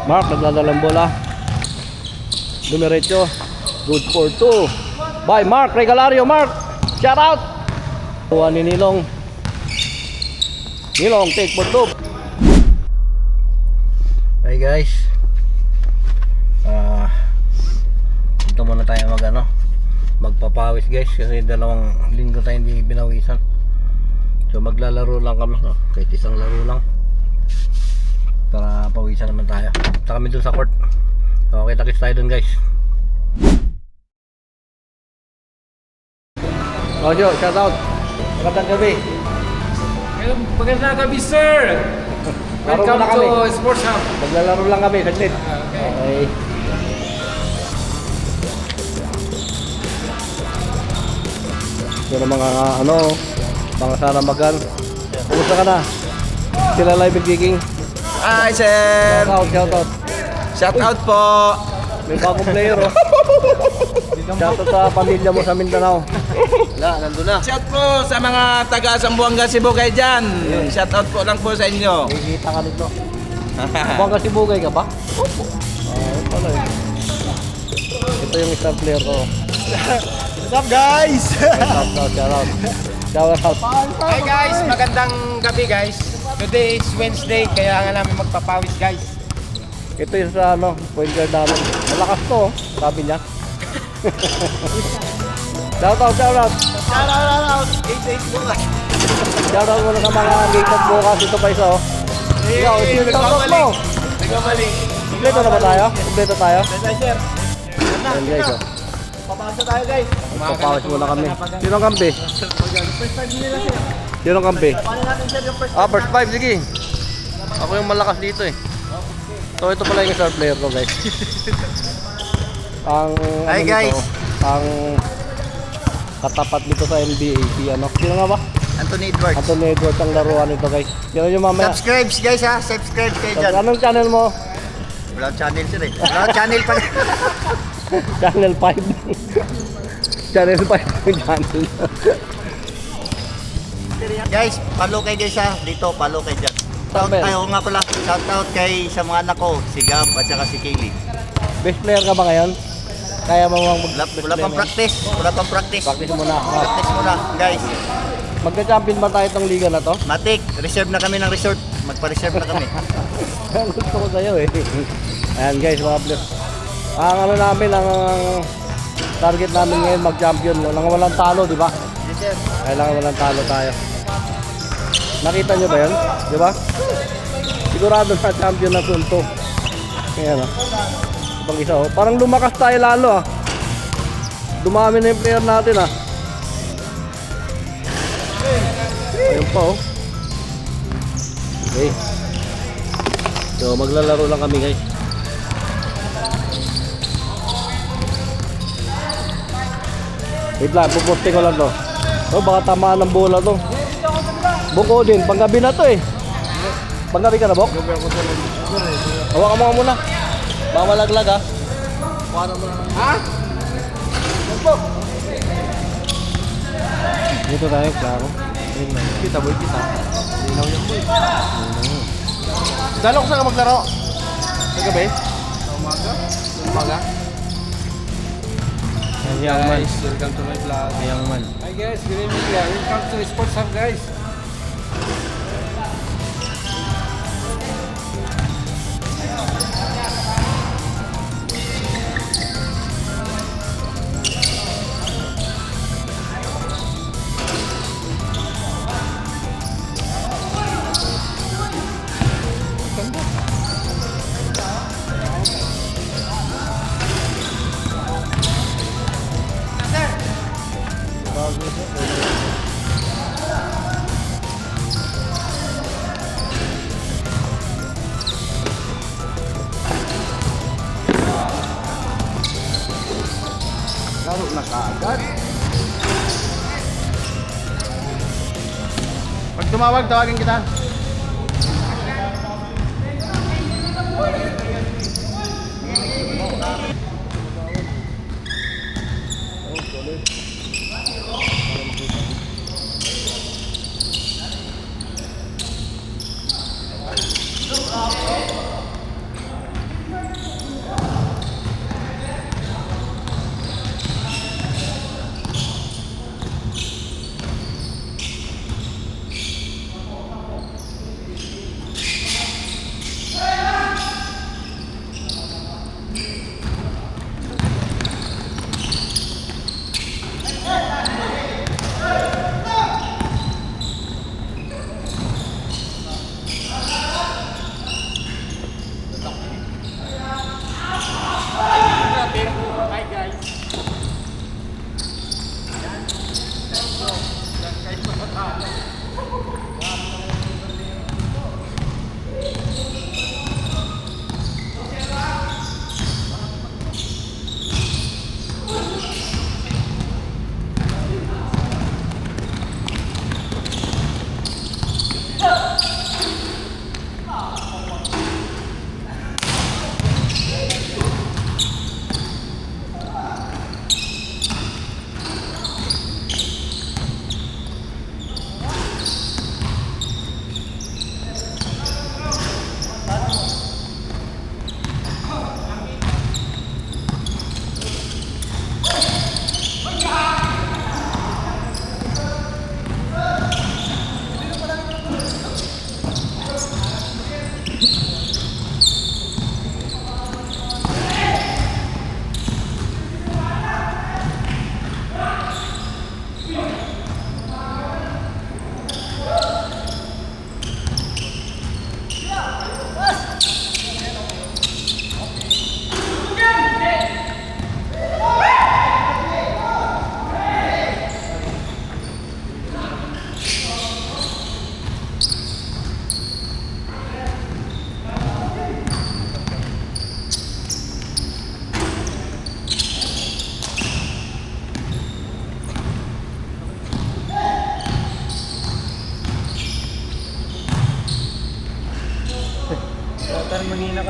Mark, nagdadalang bola. Dumiretso. Good for 2. By Mark Regalario. Mark, shout out. Tuwa ni Nilong. Nilong, take for 2. Hey guys. Dito muna tayo magpapawis guys. Kasi 2 linggo tayo hindi binawisan. So maglalaro lang kami. Kahit isang laro lang. Para pawisan naman tayo. Punta kami dun sa court. So kita-kits tayo dun guys. Rojo, shout out. Magandang gabi. Magandang gabi, sir. Welcome to Sports Hub. Maglalaro lang kami, saglit. Okay. Yung mga mga saramagan. Kumusta ka na? Sila live kicking. Hi, sir! Shout out. Shout out po! May bagong player Shout out sa pamilya mo sa Mindanao. Wala, nandun na. Shout po sa mga taga Zamboanga, Cebu kayo dyan. Shout out po lang po sa inyo. Nakikita ka nito. Buwang kasi bugay ka ba? Opo. Pala eh. Ito yung isang player ko. What's up, guys? Shout out. Hi guys, magandang gabi guys. Today is Wednesday, kaya nga namin magpapawis guys. Ito yung sa point guard namin. Malakas to, sabi niya. Shout out. Shout out! 8-8 bukas. Shout out muna sa mga gated bukas. Ito pa isa Ikaw, shout out mo. Nagkamali. Kompleto na ba tayo? Kompleto tayo? Sir. Ayan guys Papasa tayo, guys. Papawis muna kami. Sinong kampi? Sinong kampi? Paano natin, sir, yung first First 5, sige. Ako yung malakas dito eh. So ito pala yung star player ko guys. Hi, guys. Ang katapat nito sa NBA Sino nga ba? Anthony Edwards. Anthony Edwards ang laruan nito guys. Sino yung mamaya? Subscribe, guys, ha? Subscribe kayo dyan. Anong channel mo? Wala channel, sir, eh. Wala channel pa. Channel 5. Channel 5 yung channel. Guys, follow kayo, guys, ha? Dito, follow kayo dyan. Shout Sabi. out nga pala. Shout out kay sa mga anak ko, si Gab at saka si Kaylee. Best player ka ba ngayon? Kaya mo Wala pang practice. Wala pang practice. Practice muna. Practice muna, guys. Magka-champion ba tayo itong liga na to? Matik, reserve na kami ng resort. Magpa-reserve na kami. Ang gusto ko sa'yo eh. Ayan guys, mga players. Ang namin, ang target namin ngayon mag-champion. Walang talo, di ba? Yes, sir. Kailangan walang talo tayo. Nakita nyo ba yun? Di ba? Sigurado na champion na sunto. Ayan Ibang isa Parang lumakas tayo lalo Dumami na yung player natin Ayun pa Okay. So maglalaro lang kami guys. Wait lang, pupusti ko lang to. Baka tamaan ng bola to. Buko din, panggabi na to eh. Panggabi ka na, Bok? Hawakan mo muna. Baka malaglag Ha? Dito tayo, klaro. Kita, boy, kita. Linaw niya, boy. Dalo ko saan ka maglaro? Sa gabi? Sa umaga? Umaga? Young man. Welcome to my vlog. Young man. Hi guys, good evening. Welcome to Sports Hub guys. Laro na kaagad. Pag tumawag, tawagin kita.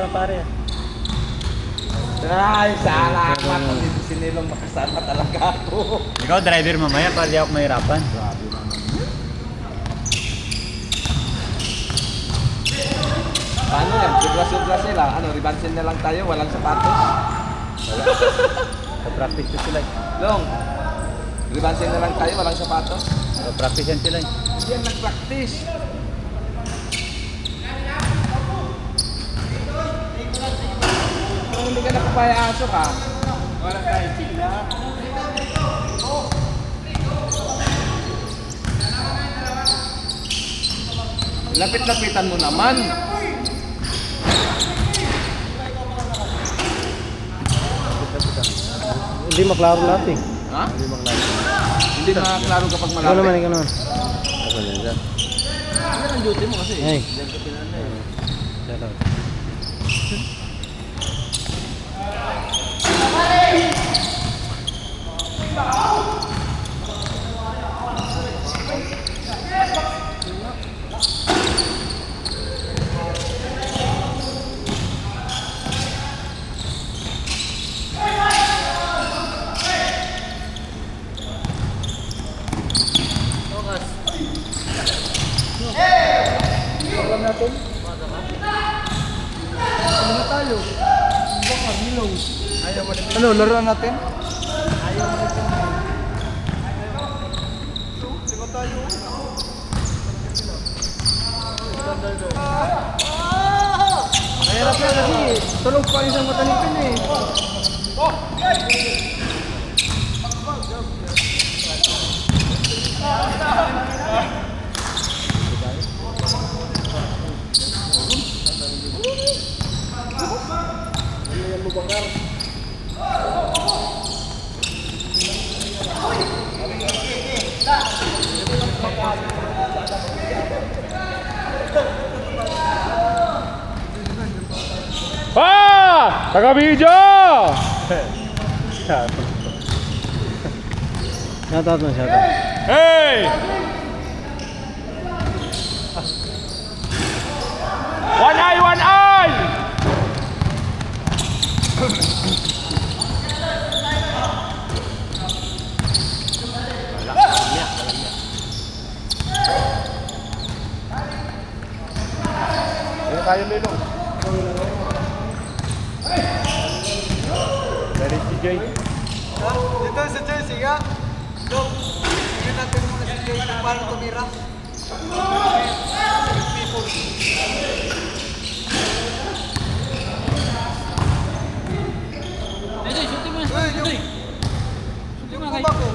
naman pare. Ay, salamat. Dito sinilong makasama talaga ako. Ikaw driver mamaya para di ako mahirapan. Paano yan? Sigla-sigla sila. Ano, ribansin na lang tayo, walang sapatos. So practice ko sila. Long, ribansin na lang tayo, walang sapatos. So practice yan sila. Hindi yan nag-practice. Kung hindi ka nakapaya-aso ka, wala tayo sila. Lapit-lapitan mo naman. Hindi maklaro lahat eh. Ha? Hindi maklaro. Hindi makaklaro kapag Ikaw malapit. naman, ikaw naman. Ako din dyan. Yan ang duty mo kasi. Ay. Diyan ka pinanay. Shout out. Ano, laro natin? Mahirap na kasi. Tulog pa isang matanipin eh. Pa! Taga-video! Shout out mo, shout out. Hey! One eye, one eye! Ano tayo, Lilong? Very si Jay. Dito sa Chelsea nga. Dok, tingnan natin muna si Jay kung paano tumira. Shooting mo na. Shooting mo kayo.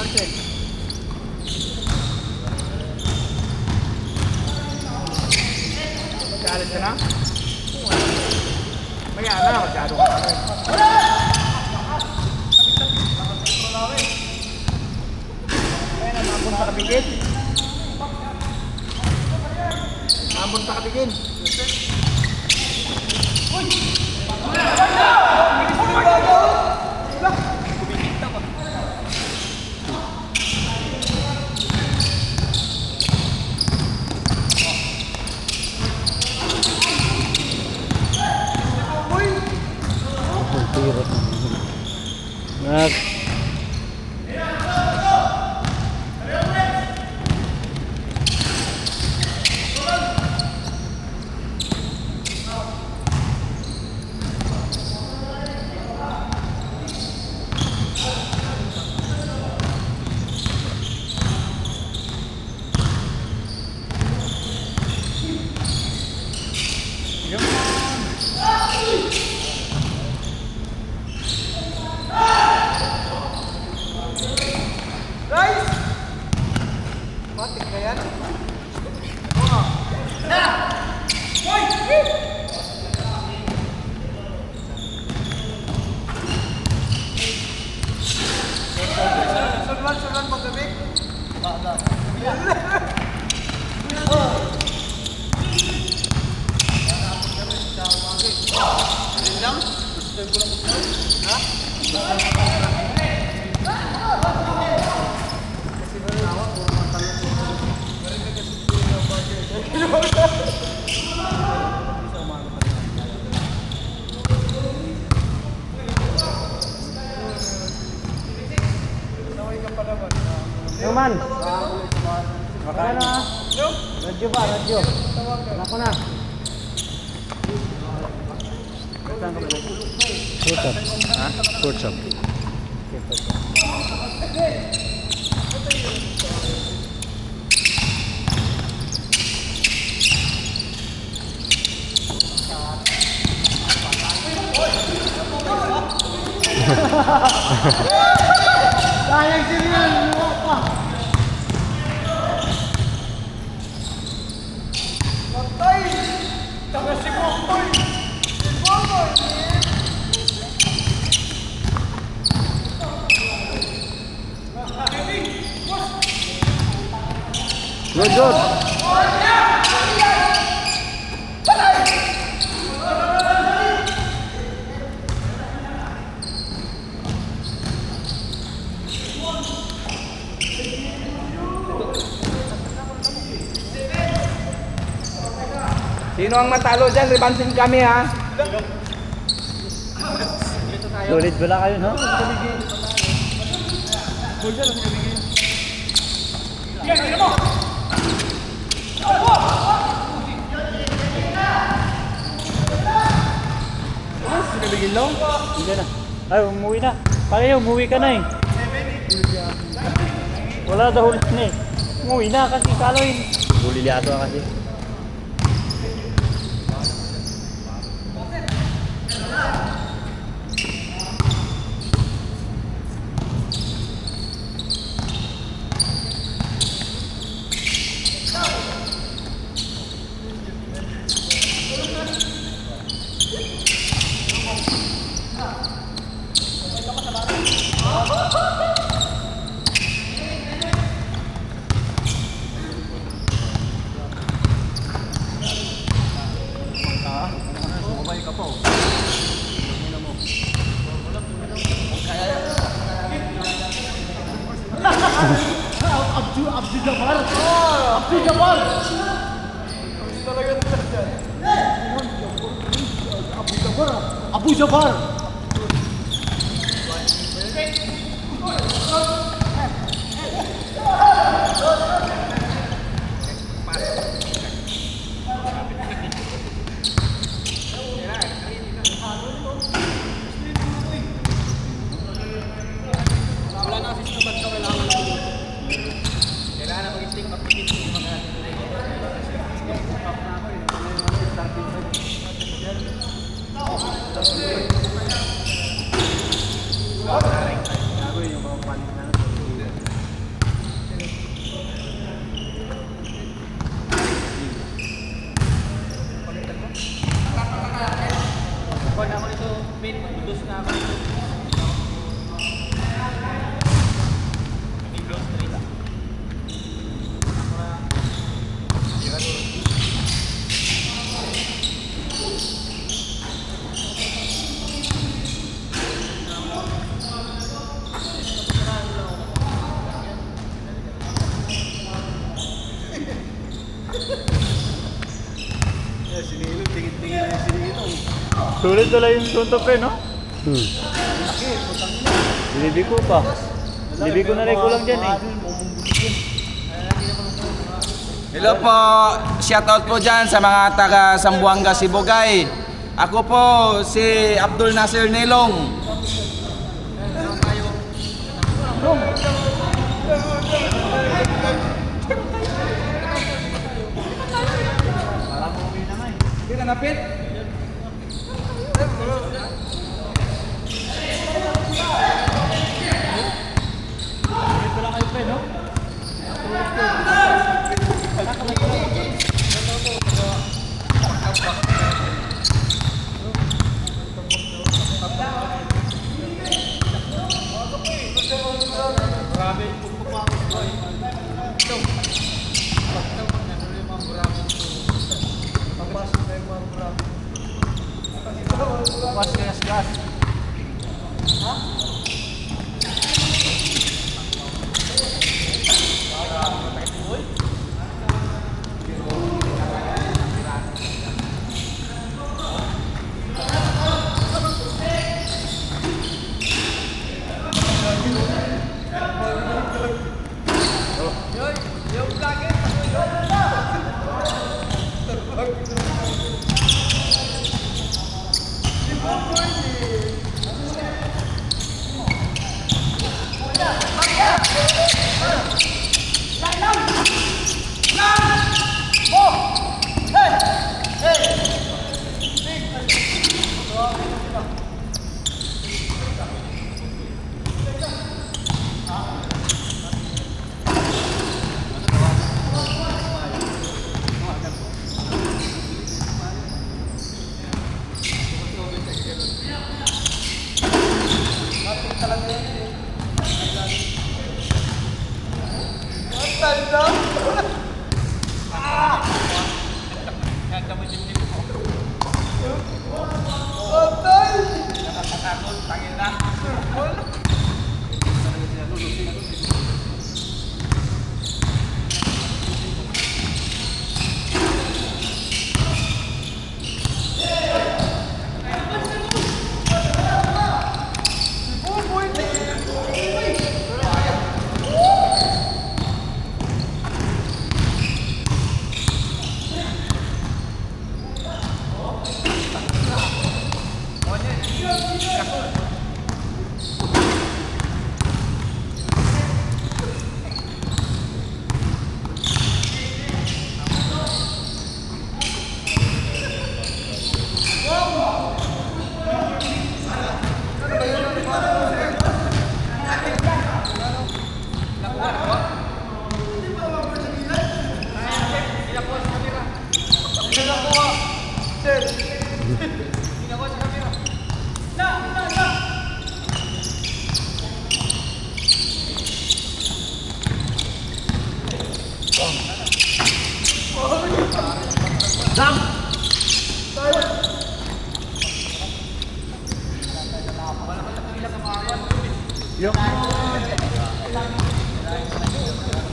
Marcel. Challenge ka na? Maya na, masyado ka na. Ambon sa kabigin. Ambon sa kabigin. Nak. Guys! Matik na yan. Sundan pagkabik. Naman. Makain na. Radyo ba? Radyo. Nako na. Short up. Ha? Short up. Sayang sila yan. Patay! Taka si Boboy! Si Boboy! Good, good. Sino ang matalo dyan? Ribansin kami ha. Solid pala kayo, no? Sinabigin lang? Hindi na. Ay, umuwi na. Pareho, umuwi ka na eh. Wala daw ulit na eh. Umuwi na kasi kaloy. Buliliato ka kasi. Abu Jabbar! Sulit tuloy yung suntok pre, no? Libi ko pa. Libi ko na rin kulang dyan eh. Hello po, shoutout po dyan sa mga taga Zamboanga, Sibugay. Ako po si Abdul Nasir Nilong. Hindi ka napit?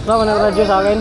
Bro, nag-radio sa akin.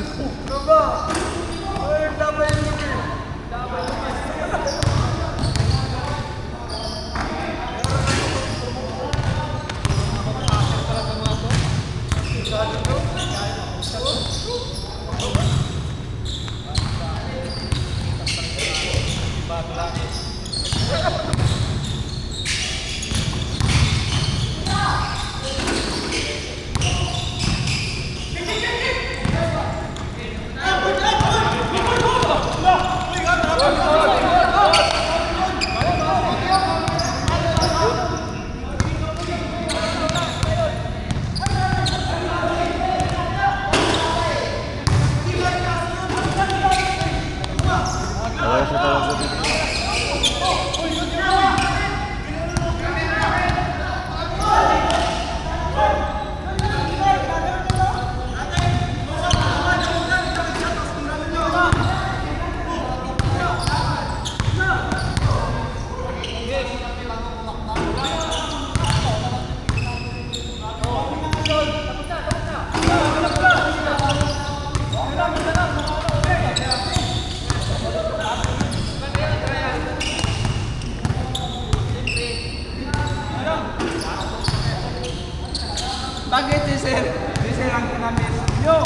si Sir. Si Sir ang kinabis. Yo!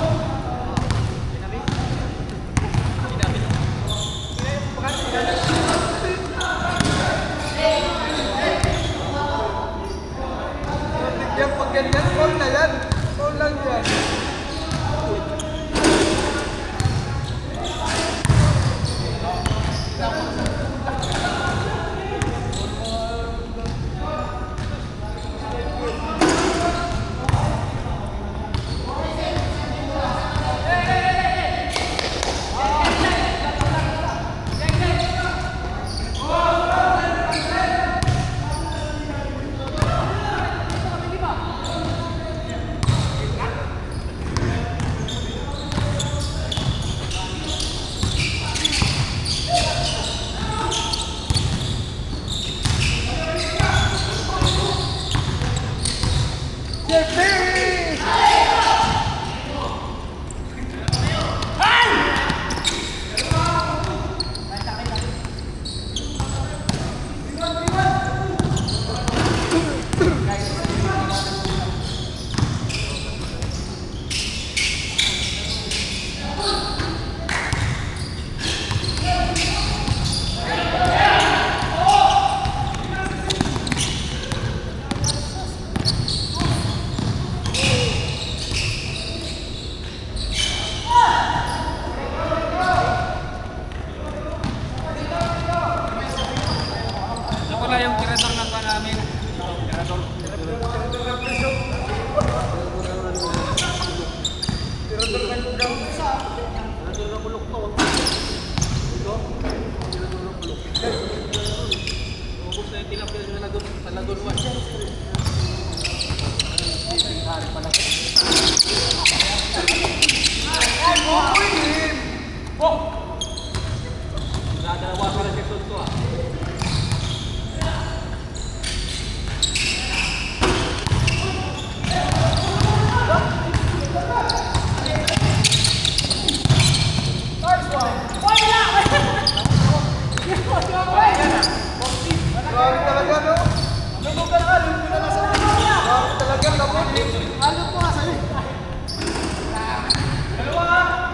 Yan, pag ganyan, call na yan. Call lang yan. Grabe talaga, no? Lugog ka na, lugog na nasa mga. Grabe talaga, kapot. Ano po nga sa'yo? Dalawa!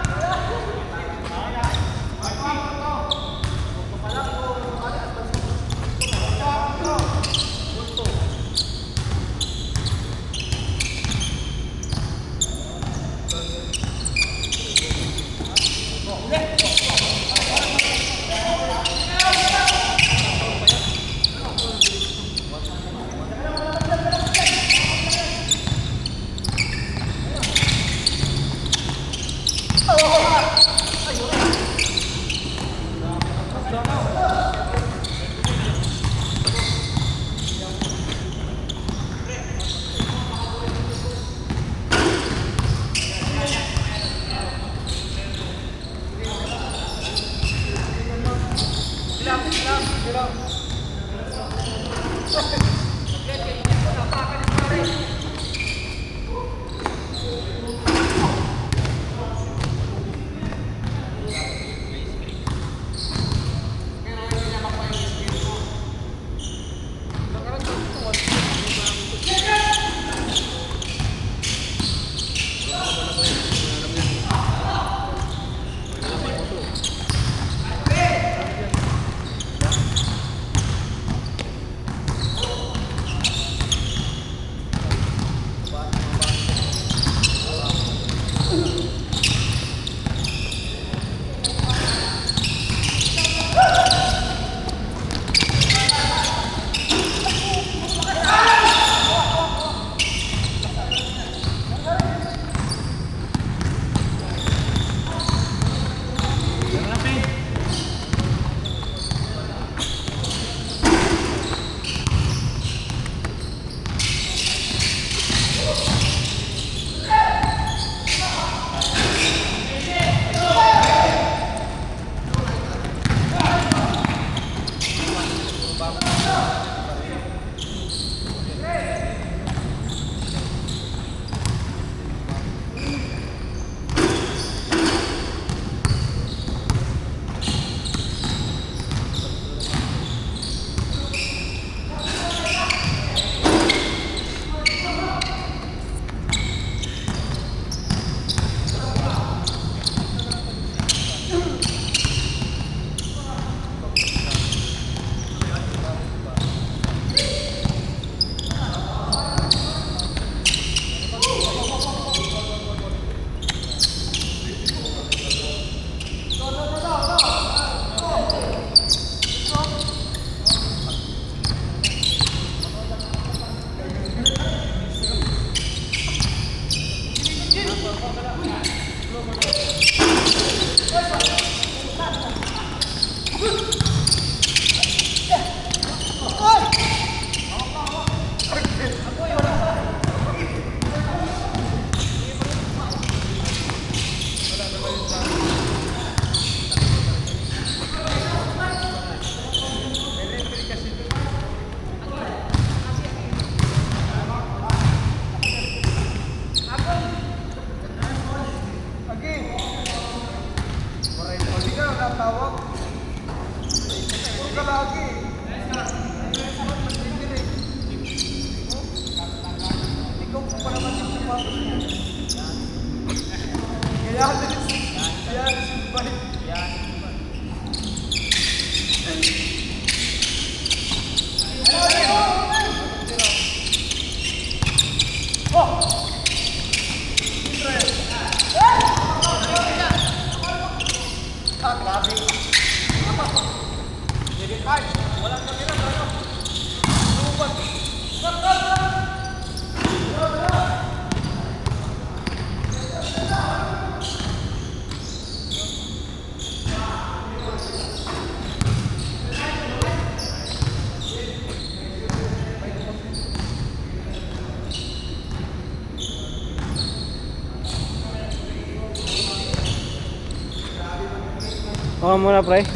Baka muna pre.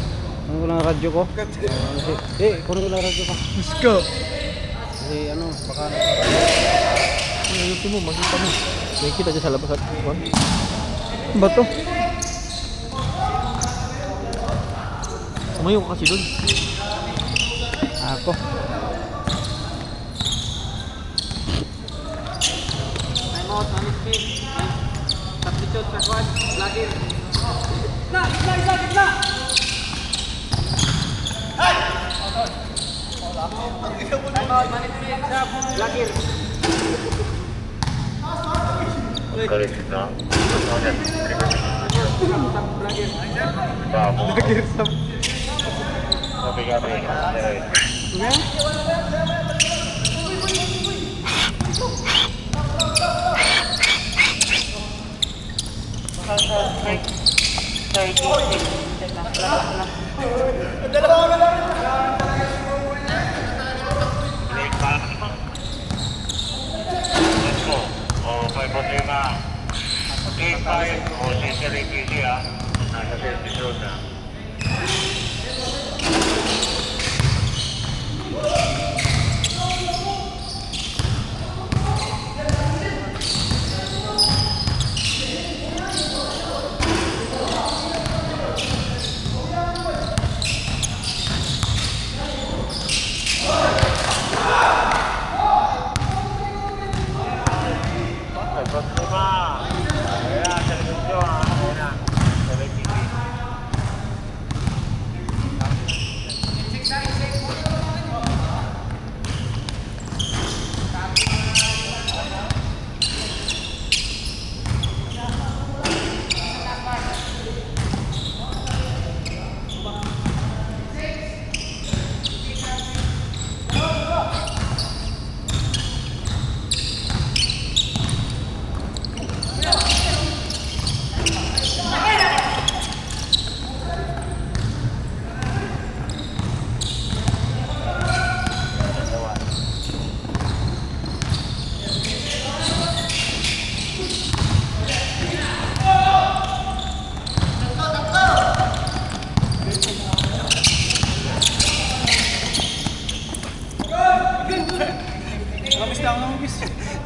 Kunin ko lang ang radyo ko. Kunin ko lang ang radyo ko. Let's go. Kasi ano, baka Gusto mo, makita mo. may kita dyan sa labas at kuwan. Ano ba to? Tumayo ka kasi doon. Ako.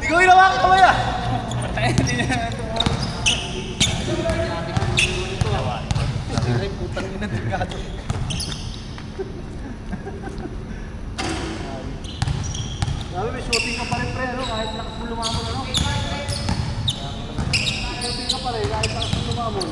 Di ko ginawa ka kamay ah! Putang ina, delikado. Sabi, may shooting ka pa rin pre, ano? Kahit lakas mo lumamon, ano? Shooting ka pa rin, kahit lakas mo lumamon.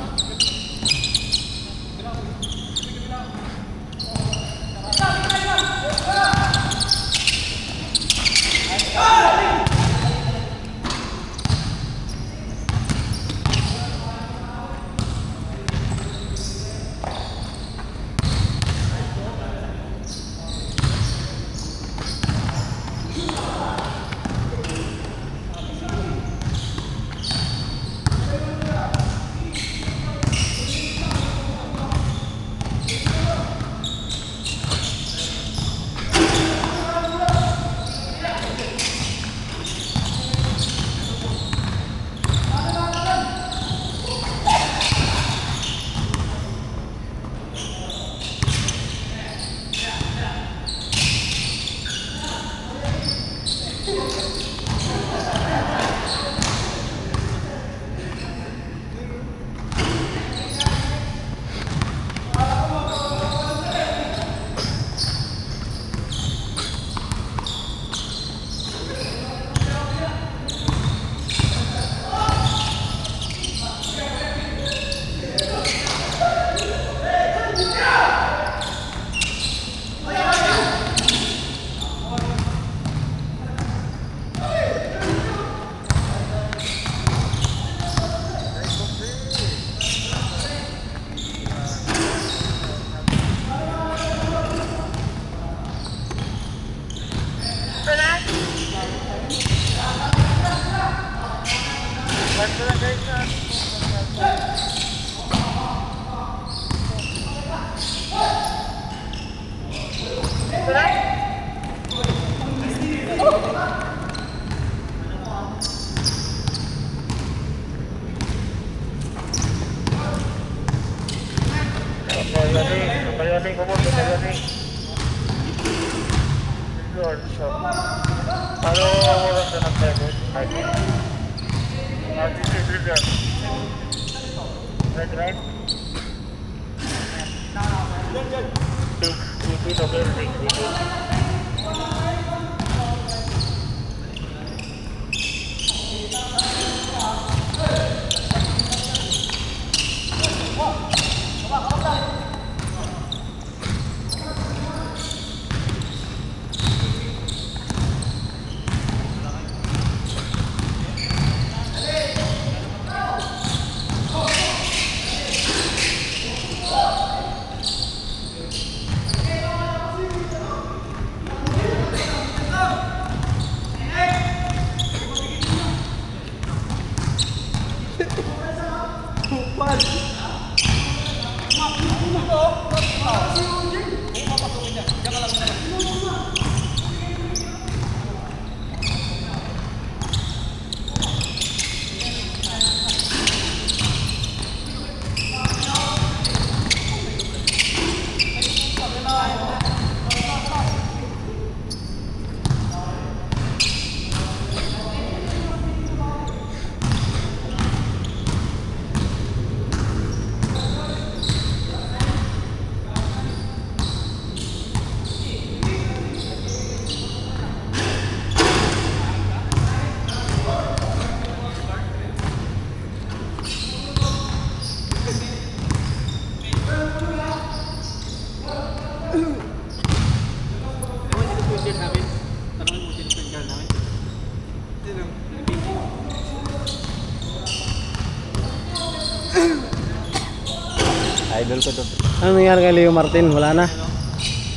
Idol ko to. Ano nangyari kay Leo Martin? Wala na?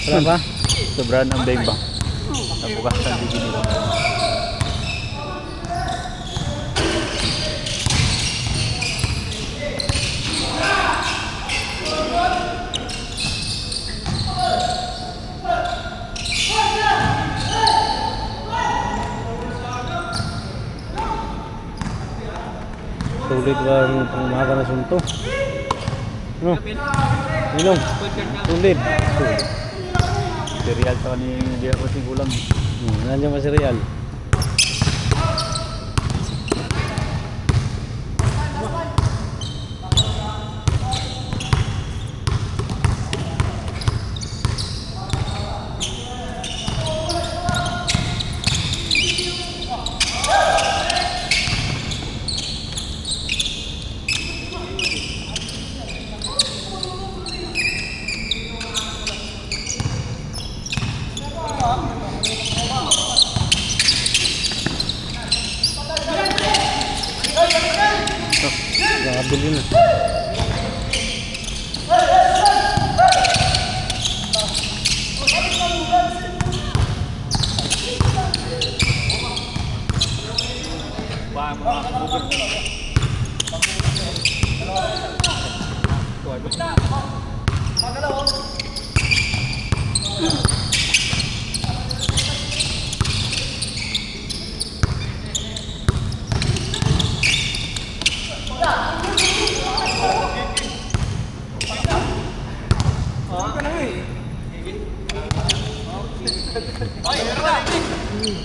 Wala pa? Sobrang ng big bang. Nabukas ng bikini. Sulit ba ang pangmaga na sunto? Ano? Ninong? Sulit. Serial to ni dia ko sigulang. Nandiyan pa si Real. Nakabili na.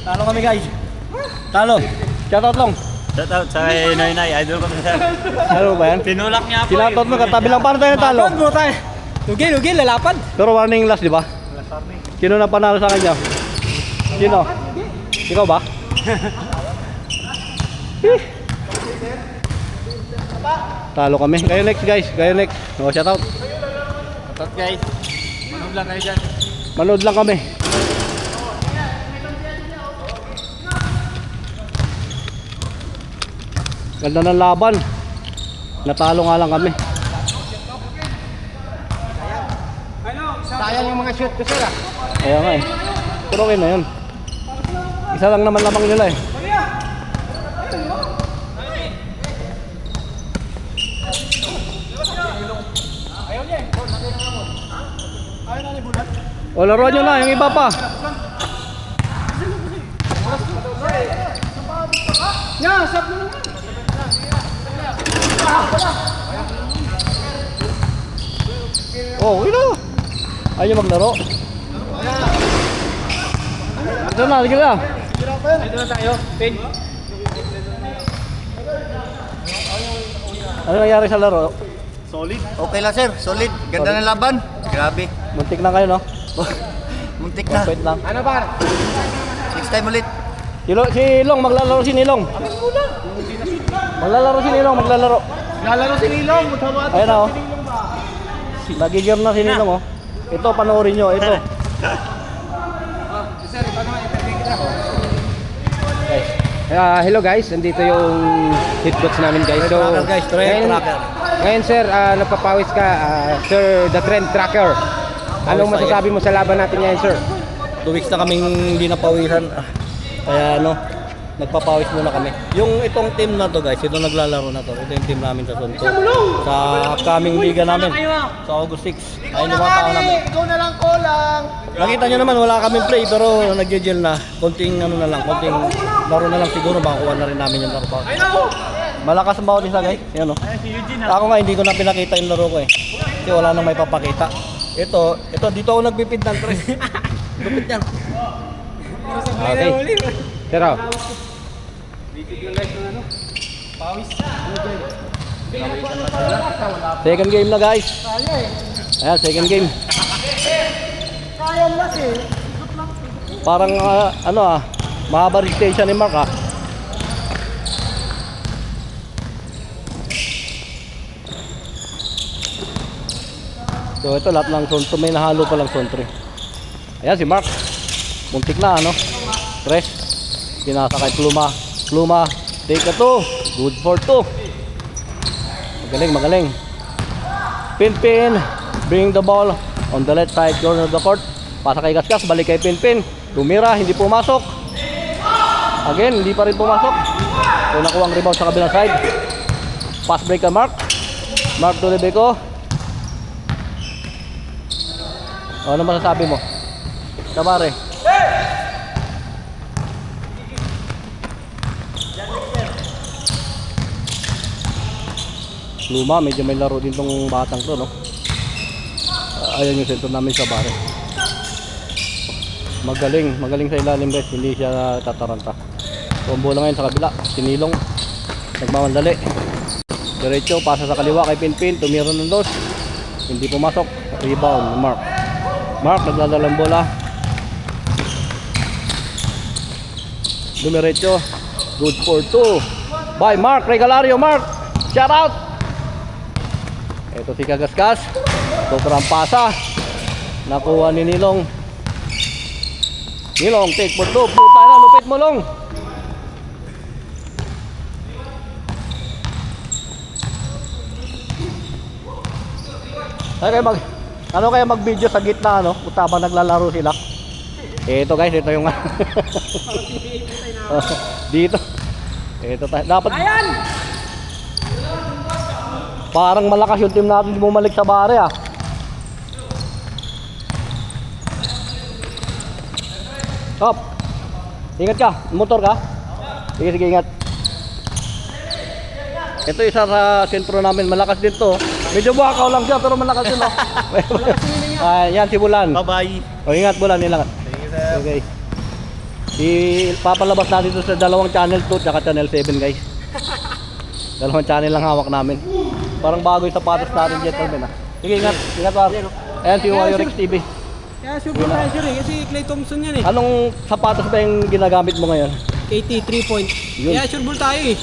Talo kami guys. Talo. Shoutout lang. Shout out sa Noy, idol ko to sir. Ano ba yan? Tinulak niya ako. Shoutout mo katabi lang para tayo natalo. Mo tayo. Lugi, lalapad. Pero warning last, di ba? Sino na panalo sa kanya? Sino? Ikaw ba? Talo kami. Kayo next guys. Kayo next. Oh, shoutout. Shout guys. Manood lang kayo dyan. Manood lang kami. Ganda ng laban. Natalo nga lang kami. Sayang yung mga shoot ko sir ah. Kaya nga eh. Pero okay na yun. Isa lang naman lamang nila eh. O, laro nyo na, yung iba pa. Oh, okay na. Ayaw nyo maglaro. Ito na, sige na. Ano nangyari sa laro? Okay lang sir, solid. Ganda ng laban. Grabe. Muntik na kayo, no? Muntik na. Wait lang. Ano ba? Next time ulit. Si Ilong, maglalaro si Nilong. Maglalaro si Nilong, maglalaro. Lalaro si Nilong. Ayun na, oh. Nagigir na si Nilong, oh. Ito, panoorin nyo, ito. Sir, paano i-interview kita? Hello guys, nandito yung head coach namin guys. So, Tracker, guys, trend tracker. Ngayon sir, nagpapawis ka, sir, the trend tracker. Anong Pawis tayo. masasabi mo sa laban natin ngayon sir? 2 weeks na kaming hindi napawisan. Kaya ano, nagpapawis muna kami. Yung itong team na to guys, ito naglalaro na to. Ito yung team namin sa Sunto. Sa upcoming liga namin. Sa August 6. Ayun yung mga tao namin. Ikaw na lang ko lang. Nakita nyo naman, wala kaming play pero nag-gel na. Konting ano na lang, konting laro na lang siguro. Makakuha na rin namin yung laro pa. Malakas ang bawat isa guys. Yan o. Ako nga hindi ko na pinakita yung laro ko eh. Kasi wala nang may papakita. Ito, dito ako nagpipid ng tres. Lupit yan. Okay. Pero, Second game na guys. Ayan, second game. Parang mahaba rin station ni Mark ah. So ito lahat ng Sonto, may nahalo pa lang Sontre. Ayan si Mark. Muntik na ano. Press. Pinasa kay Pluma. Pluma. Take a 2. Good for 2. Magaling, magaling. Pinpin. Bring the ball on the left side corner of the court. Pasa kay Gasgas. Balik kay Pinpin. Tumira. Hindi pumasok. Again, hindi pa rin pumasok. So nakuha ang rebound sa kabilang side. Pass break kay Mark. Mark to Rebeco. Ano masasabi mo? Tabare. Luma, medyo may laro din tong batang to, no? Ayun yung sentro namin sa bare. Magaling, magaling sa ilalim guys, hindi siya tataranta. So, ang bola ngayon sa kabila, sinilong. Nagmamandali. Diretso, pasa sa kaliwa kay Pinpin, tumira ng dos. Hindi pumasok. Rebound, Mark. Mark, nagdadalang bola. Dumiretso. Good for 2. By Mark Regalario. Mark, shout out. Ito si Kagaskas. Sobrang pasa. Nakuha ni Nilong. Nilong, take for 2. Puta na, lupit mo long. Ano kaya mag-video sa gitna, ano? Utabang naglalaro sila. Ito guys, ito yung dito. Ito tayo. Dapat parang malakas yung team natin bumalik sa bare ah. Hop. Ingat ka, motor ka. Sige, sige, ingat. Ito isa sa sentro namin, malakas din to. Medyo buhakaw lang siya pero malakas din oh. Yan si Bulan. Bye-bye. O ingat Bulan, nilang. Okay. Papalabas natin ito sa dalawang channel 2 at channel 7 guys. Dalawang channel lang hawak namin. Parang bago yung sapatos natin gentlemen ah. Sige, ingat. Ingat War. Ayan si Warrior X TV. kaya super tayo sir eh, kasi Clay Thompson yan eh. Anong sapatos ba yung ginagamit mo ngayon? KT 3 point. Yun. Kaya sure ball tayo eh.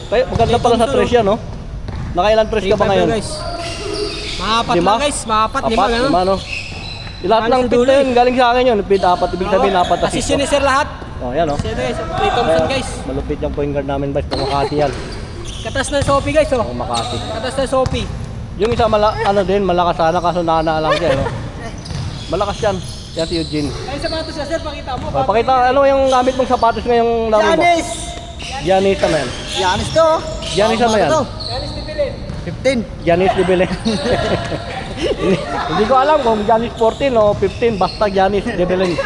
Kaya maganda pala sa tres yan no? Nakailan tres ka ba ngayon? Guys. Maapat Lima? lang guys, maapat, lima Apat, gano'n. lima no? Lahat ng Halos pit dulo na yun, galing sa akin yun. Pit apat, ibig sabihin apat assist. Assist yun eh sir lahat. Oh, yan oh. Sir guys, Clay Thompson guys. Malupit yung point guard namin guys, Makati yan. Katas ng Sophie guys oh. Makati. Katas ng Sophie. Yung isa ano din, malakas sana kaso nana lang siya no? Malakas yan. Yan si Eugene. Ay sapatos na sir, pakita mo. Oh, pakita, ano yung gamit mong sapatos ngayong laro mo? Giannis ano yan? Yanis to. Giannis ano yan? Yanis Tipilen. 15. Giannis de Belen. Hindi ko alam kung Giannis 14 o 15, basta Giannis Debelin.